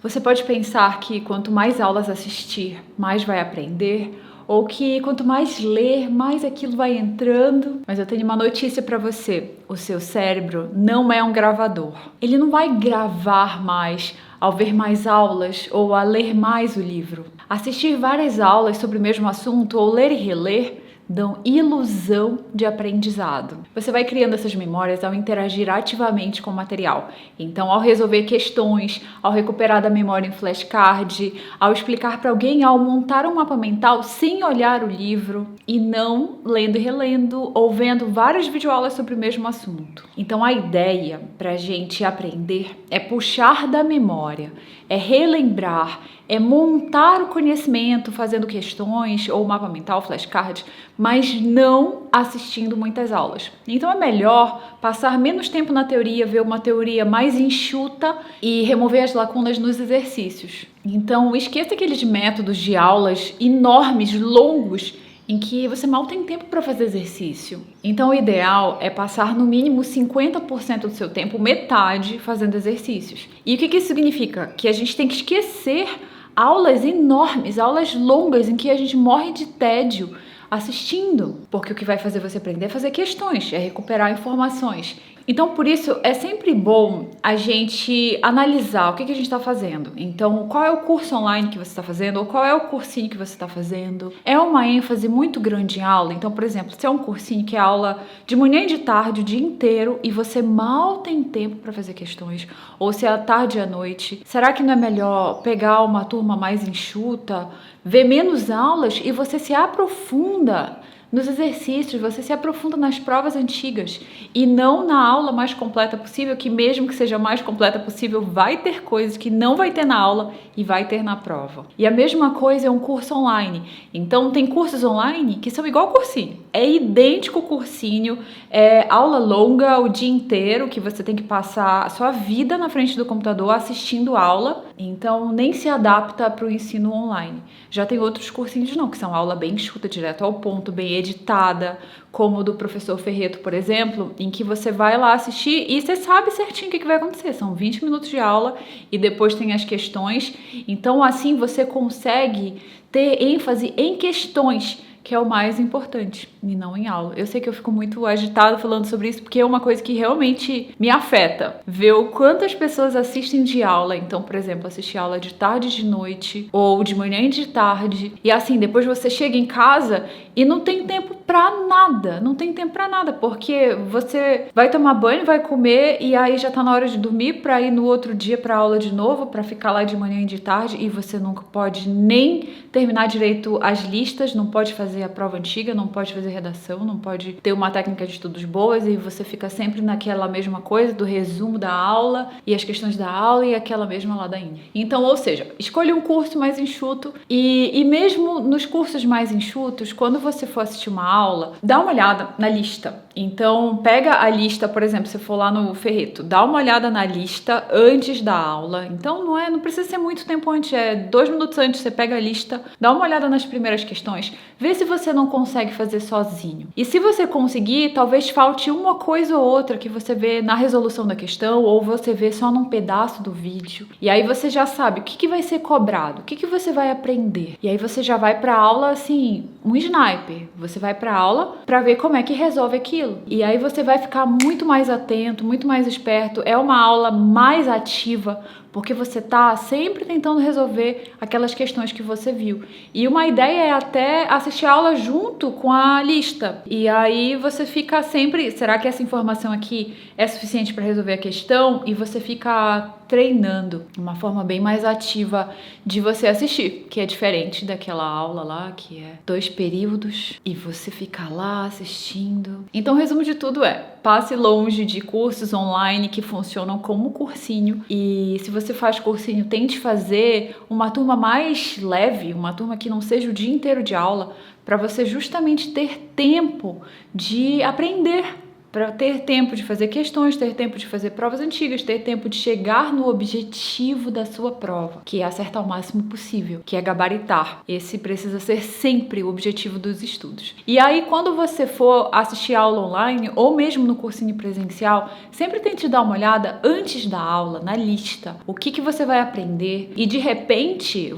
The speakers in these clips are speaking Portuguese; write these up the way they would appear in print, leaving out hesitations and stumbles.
Você pode pensar que quanto mais aulas assistir, mais vai aprender, ou que quanto mais ler, mais aquilo vai entrando. Mas eu tenho uma notícia para você: o seu cérebro não é um gravador. Ele não vai gravar mais ao ver mais aulas ou a ler mais o livro. Assistir várias aulas sobre o mesmo assunto ou ler e reler dão ilusão de aprendizado. Você vai criando essas memórias ao interagir ativamente com o material. Então, ao resolver questões, ao recuperar da memória em flashcard, ao explicar para alguém, ao montar um mapa mental sem olhar o livro e não lendo e relendo ou vendo várias videoaulas sobre o mesmo assunto. Então, a ideia para a gente aprender é puxar da memória, é relembrar, é montar o conhecimento fazendo questões ou mapa mental, flashcard, mas não assistindo muitas aulas. Então é melhor passar menos tempo na teoria, ver uma teoria mais enxuta e remover as lacunas nos exercícios. Então esqueça aqueles métodos de aulas enormes, longos, em que você mal tem tempo para fazer exercício. Então o ideal é passar no mínimo 50% do seu tempo, metade, fazendo exercícios. E o que isso significa? Que a gente tem que esquecer aulas enormes, aulas longas em que a gente morre de tédio assistindo, porque o que vai fazer você aprender é fazer questões, é recuperar informações. Então, por isso, é sempre bom a gente analisar o que a gente está fazendo. Então, qual é o curso online que você está fazendo ou qual é o cursinho que você está fazendo? É uma ênfase muito grande em aula? Então, por exemplo, se é um cursinho que é aula de manhã e de tarde, o dia inteiro, e você mal tem tempo para fazer questões, ou se é à tarde e à noite, será que não é melhor pegar uma turma mais enxuta, ver menos aulas e você se aprofunda nos exercícios, você se aprofunda nas provas antigas e não na aula mais completa possível, que mesmo que seja mais completa possível, vai ter coisas que não vai ter na aula e vai ter na prova. E a mesma coisa é um curso online. Então tem cursos online que são igual ao cursinho. É idêntico ao cursinho, é aula longa o dia inteiro, que você tem que passar a sua vida na frente do computador assistindo aula, então nem se adapta para o ensino online. Já tem outros cursinhos não, que são aula bem enxuta, direto ao ponto, bem editada, como o do professor Ferreto, por exemplo, em que você vai lá assistir e você sabe certinho o que vai acontecer. São 20 minutos de aula e depois tem as questões. Então, assim, você consegue ter ênfase em questões, que é o mais importante, e não em aula. Eu sei que eu fico muito agitada falando sobre isso, porque é uma coisa que realmente me afeta. Ver o quanto as pessoas assistem de aula. Então, por exemplo, assistir aula de tarde e de noite, ou de manhã e de tarde. E assim, depois você chega em casa e não tem tempo pra nada. Não tem tempo pra nada, porque você vai tomar banho, vai comer, e aí já tá na hora de dormir pra ir no outro dia pra aula de novo, pra ficar lá de manhã e de tarde, e você nunca pode nem terminar direito as listas, não pode fazer a prova antiga, não pode fazer redação, não pode ter uma técnica de estudos boas e você fica sempre naquela mesma coisa do resumo da aula e as questões da aula e aquela mesma ladainha. Então, ou seja, escolha um curso mais enxuto e mesmo nos cursos mais enxutos, quando você for assistir uma aula, dá uma olhada na lista. Então, pega a lista, por exemplo, se for lá no Ferreto, dá uma olhada na lista antes da aula. Então, não precisa ser muito tempo antes, 2 minutos antes, você pega a lista, dá uma olhada nas primeiras questões, vê se você não consegue fazer sozinho. E se você conseguir, talvez falte uma coisa ou outra que você vê na resolução da questão ou você vê só num pedaço do vídeo. E aí você já sabe o que vai ser cobrado, o que você vai aprender. E aí você já vai pra aula assim, um sniper. Você vai pra aula pra ver como é que resolve aquilo. E aí você vai ficar muito mais atento, muito mais esperto. É uma aula mais ativa, porque você tá sempre tentando resolver aquelas questões que você viu. E uma ideia é até assistir a aula junto com a lista. E aí você fica sempre, será que essa informação aqui é suficiente para resolver a questão? E você fica treinando, uma forma bem mais ativa de você assistir, que é diferente daquela aula lá, que é 2 períodos e você fica lá assistindo. Então, o resumo de tudo é: passe longe de cursos online que funcionam como cursinho, e se você faz cursinho, tente fazer uma turma mais leve, uma turma que não seja o dia inteiro de aula, para você justamente ter tempo de aprender. para ter tempo de fazer questões, ter tempo de fazer provas antigas, ter tempo de chegar no objetivo da sua prova, que é acertar o máximo possível, que é gabaritar. Esse precisa ser sempre o objetivo dos estudos. E aí, quando você for assistir aula online ou mesmo no cursinho presencial, sempre tente dar uma olhada antes da aula, na lista, o que você vai aprender e de repente,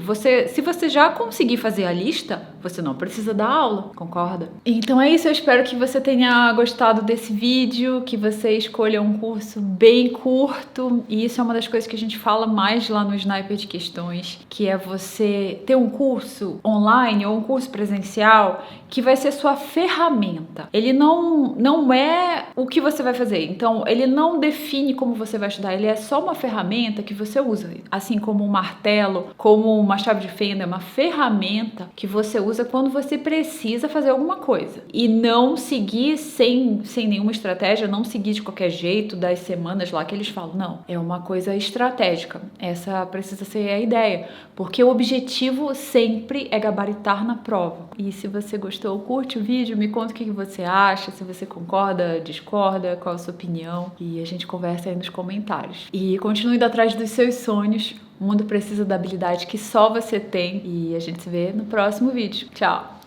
se você já conseguir fazer a lista, você não precisa dar aula, concorda? Então é isso, eu espero que você tenha gostado desse vídeo, que você escolha um curso bem curto, e isso é uma das coisas que a gente fala mais lá no Sniper de Questões, que é você ter um curso online ou um curso presencial que vai ser sua ferramenta. Ele não é o que você vai fazer, então ele não define como você vai estudar, ele é só uma ferramenta que você usa, assim como um martelo, como uma chave de fenda, é uma ferramenta que você usa quando você precisa fazer alguma coisa. E não seguir sem nenhuma estratégia, não seguir de qualquer jeito das semanas lá que eles falam. Não, é uma coisa estratégica. Essa precisa ser a ideia, porque o objetivo sempre é gabaritar na prova. E se você gostou, curte o vídeo, me conta o que você acha, se você concorda, discorda, qual a sua opinião, e a gente conversa aí nos comentários. E continue indo atrás dos seus sonhos. O mundo precisa da habilidade que só você tem, e a gente se vê no próximo vídeo. Tchau!